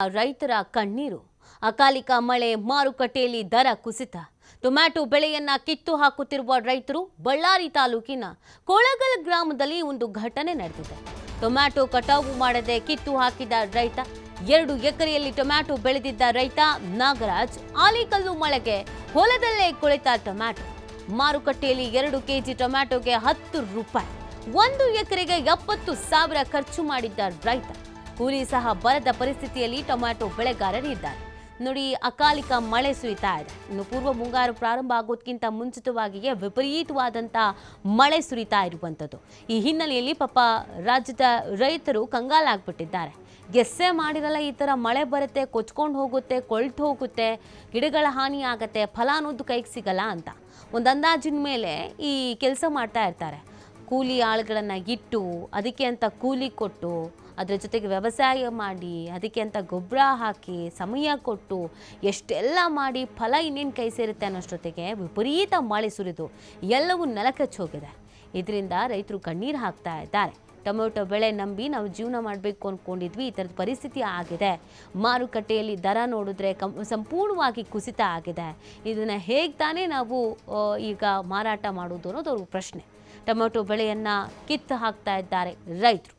ರೈತರ ಕಣ್ಣೀರು. ಅಕಾಲಿಕ ಮಳೆ, ಮಾರುಕಟ್ಟೆಯಲ್ಲಿ ದರ ಕುಸಿತ. ಟೊಮ್ಯಾಟೊ ಬೆಳೆಯನ್ನ ಕಿತ್ತು ಹಾಕುತ್ತಿರುವ ರೈತರು. ಬಳ್ಳಾರಿ ತಾಲೂಕಿನ ಕೊಳಗಲ್ ಗ್ರಾಮದಲ್ಲಿ ಒಂದು ಘಟನೆ ನಡೆದಿದೆ. ಟೊಮ್ಯಾಟೊ ಕಟಾವು ಮಾಡದೆ ಕಿತ್ತು ಹಾಕಿದ ರೈತ. 2 ಎಕರೆಯಲ್ಲಿ ಟೊಮ್ಯಾಟೊ ಬೆಳೆದಿದ್ದ ರೈತ ನಾಗರಾಜ್ ಆಲಿಕಲ್ಲು ಮಳೆಗೆ ಹೊಲದಲ್ಲೇ ಕುಳಿತ ಟೊಮ್ಯಾಟೊ. ಮಾರುಕಟ್ಟೆಯಲ್ಲಿ 2 ಕೆಜಿ ಟೊಮ್ಯಾಟೊಗೆ 10 ರೂಪಾಯಿ. 1 ಎಕರೆಗೆ 70,000 ಖರ್ಚು ಮಾಡಿದ್ದ ರೈತ. ಕೂಲಿ ಸಹ ಬರದ ಪರಿಸ್ಥಿತಿಯಲ್ಲಿ ಟೊಮ್ಯಾಟೊ ಬೆಳೆಗಾರರಿದ್ದಾರೆ. ನೋಡಿ, ಅಕಾಲಿಕ ಮಳೆ ಸುರಿತಾ ಇದೆ. ಇನ್ನು ಪೂರ್ವ ಮುಂಗಾರು ಪ್ರಾರಂಭ ಆಗೋದಕ್ಕಿಂತ ಮುಂಚಿತವಾಗಿಯೇ ವಿಪರೀತವಾದಂಥ ಮಳೆ ಸುರಿತಾ ಇರುವಂಥದ್ದು. ಈ ಹಿನ್ನೆಲೆಯಲ್ಲಿ ಪಾಪ ರಾಜ್ಯದ ರೈತರು ಕಂಗಾಲಾಗ್ಬಿಟ್ಟಿದ್ದಾರೆ. ಗೆಸ್ಸೆ ಮಾಡಿರಲ್ಲ ಈ ಥರ ಮಳೆ ಬರುತ್ತೆ, ಕೊಚ್ಕೊಂಡು ಹೋಗುತ್ತೆ, ಕೊಳ್ತು ಹೋಗುತ್ತೆ, ಗಿಡಗಳ ಹಾನಿ ಆಗತ್ತೆ, ಫಲ ಅನ್ನೋದು ಕೈಗೆ ಸಿಗಲ್ಲ ಅಂತ ಒಂದು ಅಂದಾಜಿನ ಮೇಲೆ ಈ ಕೆಲಸ ಮಾಡ್ತಾ ಇರ್ತಾರೆ. ಕೂಲಿ ಆಳುಗಳನ್ನು ಇಟ್ಟು ಅದಕ್ಕೆ ಅಂತ ಕೂಲಿ ಕೊಟ್ಟು ಅದರ ಜೊತೆಗೆ ವ್ಯವಸಾಯ ಮಾಡಿ ಅದಕ್ಕೆ ಅಂತ ಗೊಬ್ಬರ ಹಾಕಿ ಸಮಯ ಕೊಟ್ಟು ಎಷ್ಟೆಲ್ಲ ಮಾಡಿ ಫಲ ಇನ್ನೇನು ಕೈ ಸೇರುತ್ತೆ ಅನ್ನೋಷ್ಟೊತ್ತಿಗೆ ವಿಪರೀತ ಮಳೆ ಸುರಿದು ಎಲ್ಲವೂ ನೆಲಕಚ್ಚಿ ಹೋಗಿದೆ. ಇದರಿಂದ ರೈತರು ಕಣ್ಣೀರು ಹಾಕ್ತಾ ಇದ್ದಾರೆ. ಟೊಮೆಟೊ ಬೆಳೆ ನಂಬಿ ನಾವು ಜೀವನ ಮಾಡಬೇಕು ಅಂದ್ಕೊಂಡಿದ್ವಿ, ಈ ಥರದ ಪರಿಸ್ಥಿತಿ ಆಗಿದೆ. ಮಾರುಕಟ್ಟೆಯಲ್ಲಿ ದರ ನೋಡಿದ್ರೆ ಸಂಪೂರ್ಣವಾಗಿ ಕುಸಿತ ಆಗಿದೆ. ಇದನ್ನು ಹೇಗೆ ತಾನೇ ನಾವು ಈಗ ಮಾರಾಟ ಮಾಡೋದು ಅನ್ನೋದು ಅವ್ರ ಪ್ರಶ್ನೆ. ಟೊಮೆಟೊ ಬೆಳೆಯನ್ನು ಕಿತ್ತು ಹಾಕ್ತಾ ಇದ್ದಾರೆ ರೈತರು.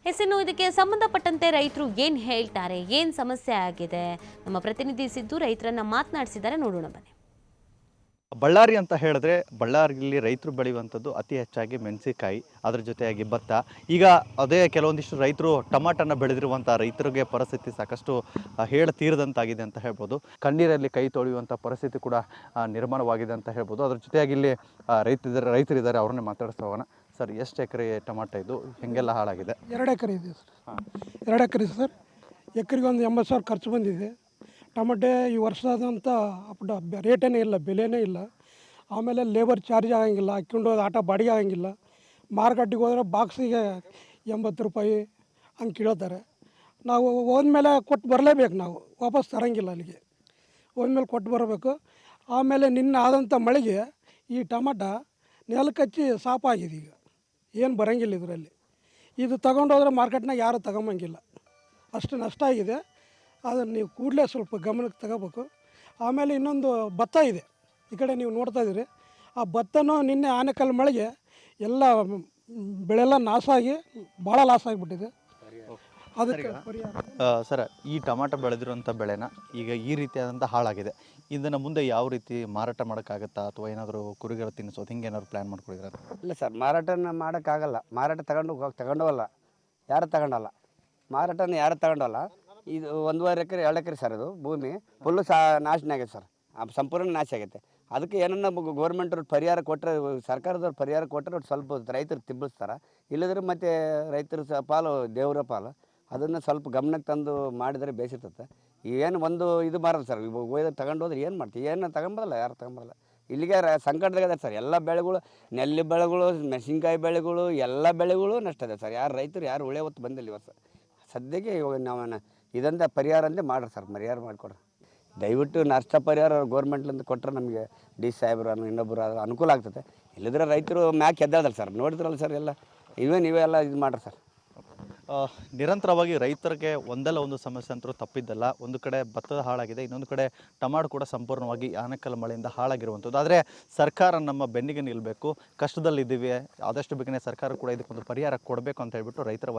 ಹೆಸರು ಇದಕ್ಕೆ ಸಂಬಂಧಪಟ್ಟಂತೆ ರೈತರು ಏನು ಹೇಳ್ತಾರೆ, ಏನು ಸಮಸ್ಯೆ ಆಗಿದೆ, ನಮ್ಮ ಪ್ರತಿನಿಧಿ ಸಿದ್ದು ರೈತರನ್ನ ಮಾತನಾಡಿಸಿದ್ದಾರೆ. ನೋಡೋಣ ಬನ್ನಿ. ಬಳ್ಳಾರಿ ಅಂತ ಹೇಳಿದ್ರೆ ಬಳ್ಳಾರಿಯಲ್ಲಿ ರೈತರು ಬೆಳೆಯುವಂಥದ್ದು ಅತಿ ಹೆಚ್ಚಾಗಿ ಮೆಣಸಿನಕಾಯಿ, ಅದರ ಜೊತೆಯಾಗಿ ಭತ್ತ. ಈಗ ಅದೇ ಕೆಲವೊಂದಿಷ್ಟು ರೈತರು ಟಮಾಟನ್ನು ಬೆಳೆದಿರುವಂಥ ರೈತರಿಗೆ ಪರಿಸ್ಥಿತಿ ಸಾಕಷ್ಟು ತೀರದಂತಾಗಿದೆ ಅಂತ ಹೇಳ್ಬೋದು. ಕಣ್ಣೀರಲ್ಲಿ ಕೈ ತೊಳೆಯುವಂಥ ಪರಿಸ್ಥಿತಿ ಕೂಡ ನಿರ್ಮಾಣವಾಗಿದೆ ಅಂತ ಹೇಳ್ಬೋದು. ಅದರ ಜೊತೆಯಾಗಿ ಇಲ್ಲಿ ರೈತರಿದ್ದಾರೆ, ಅವ್ರನ್ನೇ ಮಾತಾಡಿಸ್ತಾ ಹೋಗೋಣ. ಸರ್, ಎಷ್ಟು ಎಕರೆ ಟೊಮಾಟೊ ಇದು, ಹೆಂಗೆಲ್ಲ ಹಾಳಾಗಿದೆ? 2 ಎಕರೆ ಇದೆ ಸರ್. 2 ಎಕರೆ ಸರ್. ಎಕರೆಗೆ ಒಂದು 80,000 ಖರ್ಚು ಬಂದಿದೆ. ಟೊಮೆಟೆ ಈ ವರ್ಷದಂಥ ರೇಟೇ ಇಲ್ಲ, ಬೆಲೆನೇ ಇಲ್ಲ. ಆಮೇಲೆ ಲೇಬರ್ ಚಾರ್ಜ್ ಆಗಂಗಿಲ್ಲ, ಹಾಕ್ಕೊಂಡು ಆಟ ಬಾಡಿಗೆ ಆಗಂಗಿಲ್ಲ. ಮಾರ್ಕೆಟಿಗೆ ಹೋದ್ರೆ ಬಾಕ್ಸಿಗೆ 80 ರೂಪಾಯಿ ಹಂಗೆ ಕೇಳ್ತಾರೆ. ನಾವು ಹೋದ್ಮೇಲೆ ಕೊಟ್ಟು ಬರಲೇಬೇಕು, ನಾವು ವಾಪಸ್ ತರಂಗಿಲ್ಲ ಅಲ್ಲಿಗೆ. ಹೋದ್ಮೇಲೆ ಕೊಟ್ಟು ಬರಬೇಕು. ಆಮೇಲೆ ನಿನ್ನೆ ಆದಂಥ ಮಳೆಗೆ ಈ ಟೊಮಾಟ ನೆಲಕಚ್ಚಿ ಸಾಪಾಗಿದೆ. ಈಗ ಏನು ಬರೋಂಗಿಲ್ಲ ಇದರಲ್ಲಿ. ಇದು ತಗೊಂಡೋದ್ರೆ ಮಾರ್ಕೆಟ್ನಾಗ ಯಾರೂ ತಗೊಂಬಂಗಿಲ್ಲ, ಅಷ್ಟು ನಷ್ಟ ಆಗಿದೆ. ಅದನ್ನು ನೀವು ಕೂಡಲೇ ಸ್ವಲ್ಪ ಗಮನಕ್ಕೆ ತಗೋಬೇಕು. ಆಮೇಲೆ ಇನ್ನೊಂದು ಭತ್ತ ಇದೆ, ಈ ಕಡೆ ನೀವು ನೋಡ್ತಾ ಇದ್ದೀರಿ. ಆ ಭತ್ತನೂ ನಿನ್ನೆ ಆನೆಕಲ್ಲು ಮಳೆಗೆ ಎಲ್ಲ ಬೆಳೆಲ್ಲ ನಾಶ ಆಗಿ ಭಾಳ ಲಾಸ್ ಆಗಿಬಿಟ್ಟಿದೆ. ಅದಕ್ಕೆ ಸರ್, ಈ ಟೊಮಾಟೊ ಬೆಳೆದಿರುವಂಥ ಬೆಳೆನ ಈಗ ಈ ರೀತಿಯಾದಂಥ ಹಾಳಾಗಿದೆ, ಇದನ್ನು ಮುಂದೆ ಯಾವ ರೀತಿ ಮಾರಾಟ ಮಾಡೋಕ್ಕಾಗತ್ತಾ, ಅಥವಾ ಏನಾದರೂ ಕುರಿಗಳು ತಿನ್ನಿಸೋದು, ಹಿಂಗೆ ಏನಾದ್ರು ಪ್ಲ್ಯಾನ್ ಮಾಡ್ಕೊಂಡಿದ್ದಾರೆ? ಇಲ್ಲ ಸರ್, ಮಾರಾಟನ ಮಾಡೋಕ್ಕಾಗಲ್ಲ. ಮಾರಾಟ ತಗೊಂಡವಲ್ಲ, ಯಾರು ತಗೊಂಡಲ್ಲ. ಮಾರಾಟನ ಯಾರು ತಗೊಂಡಲ್ಲ. ಇದು 1.5 ಎಕರೆ 2 ಎಕರೆ ಸರ್. ಇದು ಭೂಮಿ ಫುಲ್ಲು ನಾಶನ ಆಗೈತೆ ಸರ್, ಸಂಪೂರ್ಣ ನಾಶ ಆಗೈತೆ. ಅದಕ್ಕೆ ಏನನ್ನ ಗೌರ್ಮೆಂಟವ್ರು ಪರಿಹಾರ ಕೊಟ್ಟರೆ, ಸರ್ಕಾರದವ್ರು ಪರಿಹಾರ ಕೊಟ್ಟರೆ ಸ್ವಲ್ಪ ರೈತರು ತಿಬ್ಬಿಸ್ತಾರೆ. ಇಲ್ಲದ್ರೆ ಮತ್ತು ರೈತರ ಪಾಲು ದೇವರ ಪಾಲು. ಅದನ್ನು ಸ್ವಲ್ಪ ಗಮನಕ್ಕೆ ತಂದು ಮಾಡಿದರೆ ಬೇಸಿರ್ತದೆ. ಏನು ಒಂದು ಇದು ಮಾರಲ್ಲ ಸರ್. ಇವಾಗ ತಗೊಂಡು ಹೋದ್ರೆ ಏನು ಮಾಡ್ತೀವಿ? ಏನು ತಗೊಂಬರಲ್ಲ, ಯಾರು ತಗೊಂಬರಲ್ಲ. ಇಲ್ಲಿಗೆ ಸಂಕಟದಾಗಿದೆ ಸರ್. ಎಲ್ಲ ಬೆಳೆಗಳು, ನೆಲ್ಲಿ ಬೆಳೆಗಳು, ಮೆಣಸಿನ್ಕಾಯಿ ಬೆಳೆಗಳು, ಎಲ್ಲ ಬೆಳೆಗಳು ನಷ್ಟ ಇದೆ ಸರ್. ರೈತರು ಯಾರು ಉಳೆ ಹೊತ್ತು ಬಂದಿಲ್ಲ ಇವತ್ತು. ಸದ್ಯಕ್ಕೆ ಇವಾಗ ನಾವು ಇದಂತ ಪರಿಹಾರ ಅಂದರೆ ಮಾಡ್ರಿ ಸರ್, ಪರಿಹಾರ ಮಾಡಿಕೊಡ್ರಿ ದಯವಿಟ್ಟು. ನಷ್ಟ ಪರಿಹಾರ ಗೌರ್ಮೆಂಟ್ಲಿಂದ ಕೊಟ್ಟರೆ ನಮಗೆ ಡಿ ಸಾಹೇಬ್ರು ಇನ್ನೊಬ್ಬರು ಅನುಕೂಲ ಆಗ್ತದೆ. ಇಲ್ಲದ್ರೆ ರೈತರು ಮ್ಯಾಕ್ ಎದ್ದಾದಲ್ಲ ಸರ್, ನೋಡಿದ್ರಲ್ಲ ಸರ್. ಎಲ್ಲ ನೀವೆಲ್ಲ ಇದು ಮಾಡ್ರಿ ಸರ್. ನಿರಂತರವಾಗಿ ರೈತರಿಗೆ ಒಂದಲ್ಲ ಒಂದು ಸಮಸ್ಯೆ ಅಂತೂ ತಪ್ಪಿದ್ದಲ್ಲ. ಒಂದು ಕಡೆ ಭತ್ತದ ಹಾಳಾಗಿದೆ, ಇನ್ನೊಂದು ಕಡೆ ಟೊಮಾಟೊ ಕೂಡ ಸಂಪೂರ್ಣವಾಗಿ ಆನೆಕಲ್ಲು ಮಳೆಯಿಂದ ಹಾಳಾಗಿರುವಂಥದ್ದು. ಆದರೆ ಸರ್ಕಾರ ನಮ್ಮ ಬೆನ್ನಿಗೆ ನಿಲ್ಲಬೇಕು. ಕಷ್ಟದಲ್ಲಿದ್ದೀವಿ, ಆದಷ್ಟು ಬೇಗನೆ ಸರ್ಕಾರ ಕೂಡ ಇದಕ್ಕೊಂದು ಪರಿಹಾರ ಕೊಡಬೇಕು ಅಂತ ಹೇಳ್ಬಿಟ್ಟು ರೈತರ